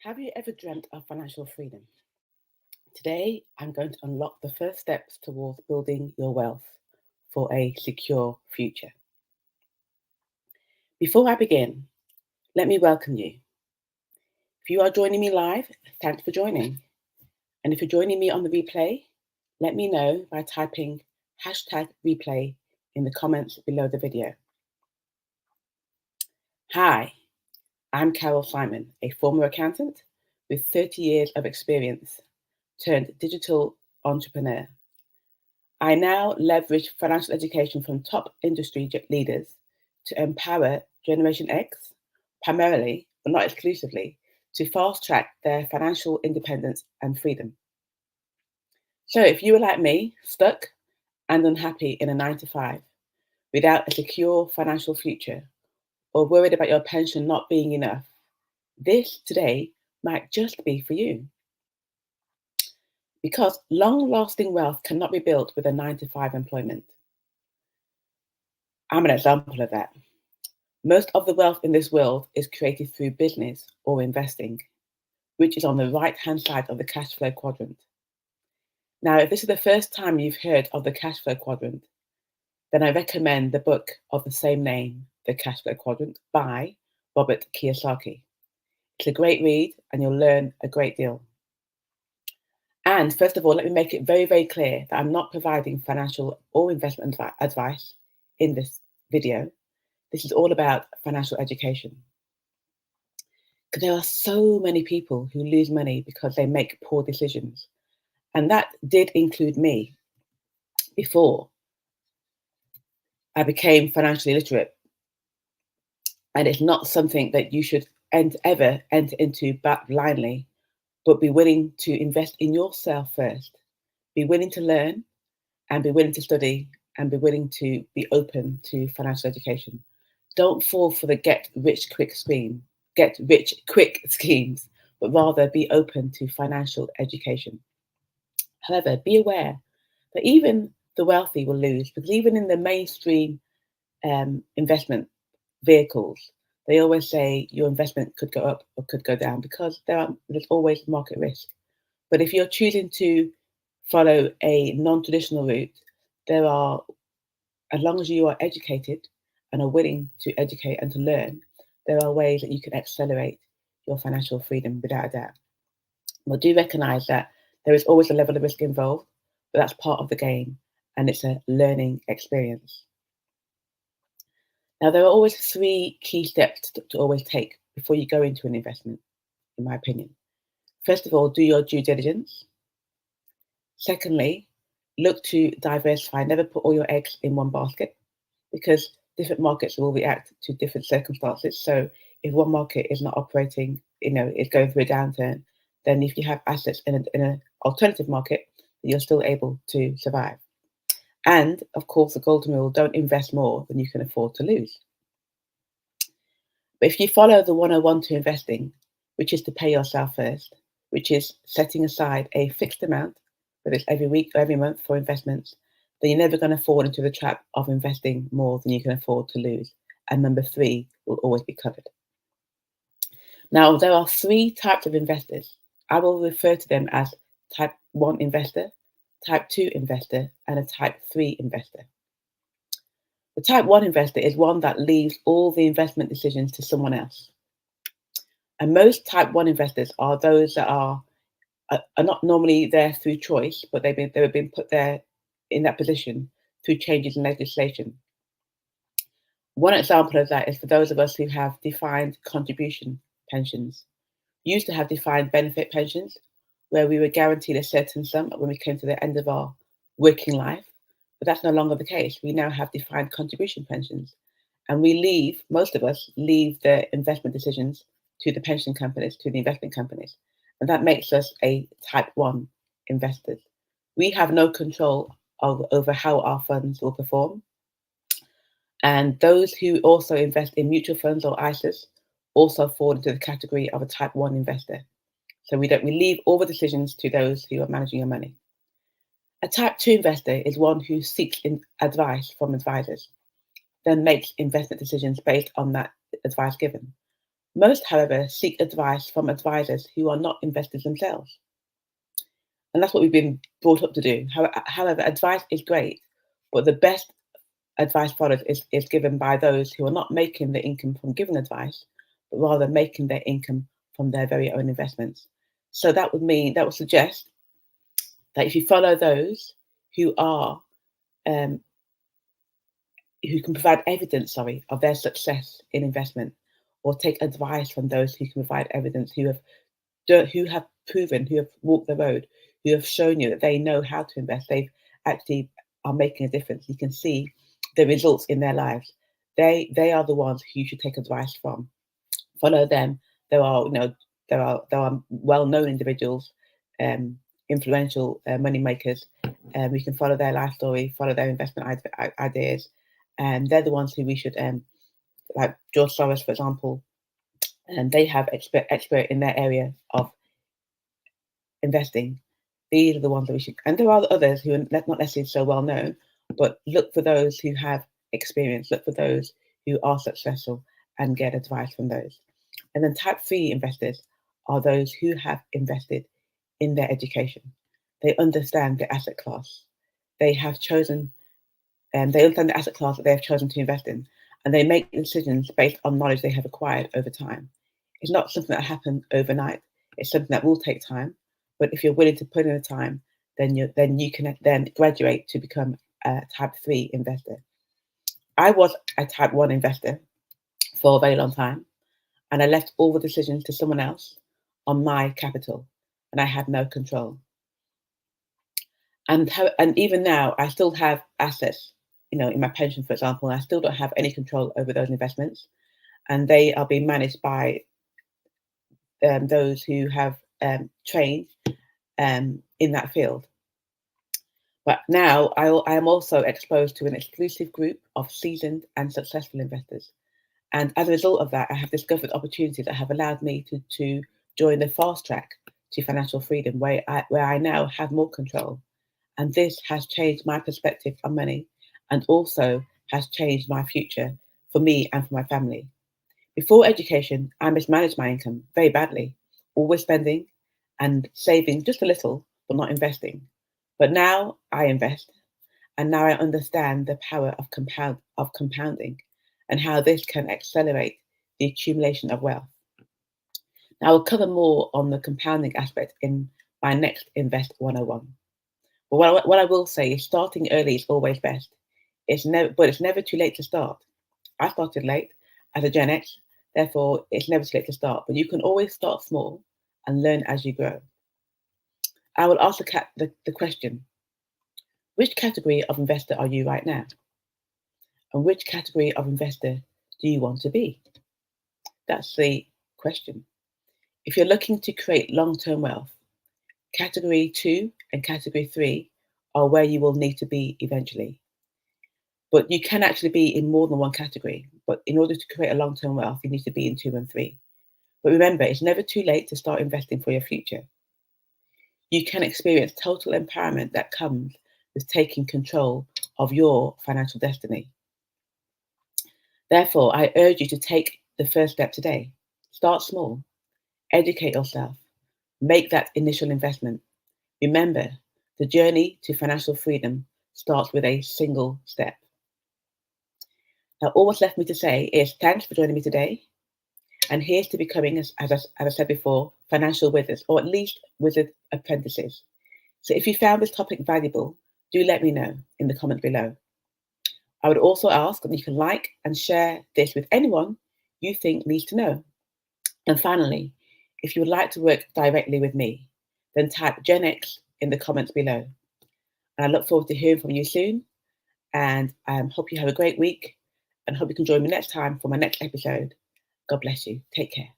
Have you ever dreamt of financial freedom? Today, I'm going to unlock the first steps towards building your wealth for a secure future. Before I begin, let me welcome you. If you are joining me live, thanks for joining. And if you're joining me on the replay, let me know by typing #replay in the comments below the video. Hi, I'm Carol Simon, a former accountant with 30 years of experience turned digital entrepreneur. I now leverage financial education from top industry leaders to empower Generation X, primarily, but not exclusively, to fast track their financial independence and freedom. So if you were like me, stuck and unhappy in a 9 to 5, without a secure financial future, or worried about your pension not being enough, this today might just be for you. Because long lasting wealth cannot be built with a 9 to 5 employment. I'm an example of that. Most of the wealth in this world is created through business or investing, which is on the right-hand side of the cash flow quadrant. Now, if this is the first time you've heard of the cash flow quadrant, then I recommend the book of the same name, The Cash Flow Quadrant, by Robert Kiyosaki. It's a great read and you'll learn a great deal. And first of all, let me make it very, very clear that I'm not providing financial or investment advice in this video. This is all about financial education. Because there are so many people who lose money because they make poor decisions. And that did include me before I became financially literate. And it's not something that you should ever enter into blindly, but be willing to invest in yourself first. Be willing to learn and be willing to study and be willing to be open to financial education. Don't fall for the get rich quick schemes, but rather be open to financial education. However, be aware that even the wealthy will lose, because even in the mainstream investment vehicles, they always say your investment could go up or could go down because there's always market risk. But if you're choosing to follow a non-traditional route, as long as you are educated and are willing to educate and to learn, there are ways that you can accelerate your financial freedom without a doubt. But do recognize that there is always a level of risk involved, but that's part of the game and it's a learning experience. Now, there are always 3 key steps to always take before you go into an investment, in my opinion. First of all, do your due diligence. Secondly, look to diversify. Never put all your eggs in one basket because different markets will react to different circumstances. So if one market is not operating, is going through a downturn, then if you have assets in an alternative market, you're still able to survive. And of course, the golden rule, don't invest more than you can afford to lose. But if you follow the 101 to investing, which is to pay yourself first, which is setting aside a fixed amount, whether it's every week or every month for investments, then you're never going to fall into the trap of investing more than you can afford to lose. And number 3 will always be covered. Now, there are 3 types of investors. I will refer to them as type 1 investor, type 2 investor, and a type 3 investor. The type 1 investor is one that leaves all the investment decisions to someone else. And most type 1 investors are those that are not normally there through choice, but they've been put there in that position through changes in legislation. One example of that is for those of us who have defined contribution pensions. We used to have defined benefit pensions, where we were guaranteed a certain sum when we came to the end of our working life, but that's no longer the case. We now have defined contribution pensions, and most of us leave the investment decisions to the pension companies, to the investment companies, and that makes us a type 1 investors. We have no control over how our funds will perform. And those who also invest in mutual funds or ISAs also fall into the category of a type 1 investor. So we leave all the decisions to those who are managing your money. A type 2 investor is one who seeks advice from advisors, then makes investment decisions based on that advice given. Most, however, seek advice from advisors who are not investors themselves. And that's what we've been brought up to do. However, advice is great, but the best advice followed is given by those who are not making the income from giving advice, but rather making their income from their very own investments. So that would suggest that if you follow those who are um, who can provide evidence, of their success in investment, or take advice from those who can provide evidence, who have proven, who have walked the road, who have shown you that they know how to invest. They've actually are making a difference. You can see the results in their lives. They are the ones who you should take advice from. Follow them. There are well-known individuals, influential money makers. We can follow their life story, follow their investment ideas, and they're the ones who we should, like George Soros, for example. And they have expert in their area of investing. These are the ones that we should, and there are others who are not necessarily so well known, but look for those who have experience, look for those who are successful and get advice from those. And then type 3 investors are those who have invested in their education. They understand the asset class. They have chosen, they understand the asset class that they have chosen to invest in, and they make decisions based on knowledge they have acquired over time. It's not something that happened overnight. It's something that will take time. But if you're willing to put in the time, then you can then graduate to become a type 3 investor. I was a type 1 investor for a very long time, and I left all the decisions to someone else on my capital, and I had no control. And even now, I still have assets, in my pension, for example, and I still don't have any control over those investments, and they are being managed by those who have trained in that field. But now I am also exposed to an exclusive group of seasoned and successful investors. And as a result of that, I have discovered opportunities that have allowed me to join the fast track to financial freedom, where I now have more control. And this has changed my perspective on money, and also has changed my future for me and for my family. Before education, I mismanaged my income very badly, always spending and saving just a little, but not investing. But now I invest, and now I understand the power of compounding, and how this can accelerate the accumulation of wealth. Now, I will cover more on the compounding aspect in my next Invest 101. But what I will say is starting early is always best. It's never too late to start. I started late as a Gen X, therefore it's never too late to start. But you can always start small and learn as you grow. I will ask the question: which category of investor are you right now? And which category of investor do you want to be? That's the question. If you're looking to create long-term wealth, category 2 and category 3 are where you will need to be eventually. But you can actually be in more than one category. But in order to create a long-term wealth, you need to be in 2 and 3. But remember, it's never too late to start investing for your future. You can experience total empowerment that comes with taking control of your financial destiny. Therefore, I urge you to take the first step today. Start small, educate yourself, make that initial investment. Remember, the journey to financial freedom starts with a single step. Now, all what's left me to say is thanks for joining me today. And here's to becoming, as I said before, financial wizards, or at least wizard apprentices. So if you found this topic valuable, do let me know in the comment below. I would also ask that you can like and share this with anyone you think needs to know. And finally, if you would like to work directly with me, then type Gen X in the comments below. And I look forward to hearing from you soon. And hope you have a great week, and hope you can join me next time for my next episode. God bless you. Take care.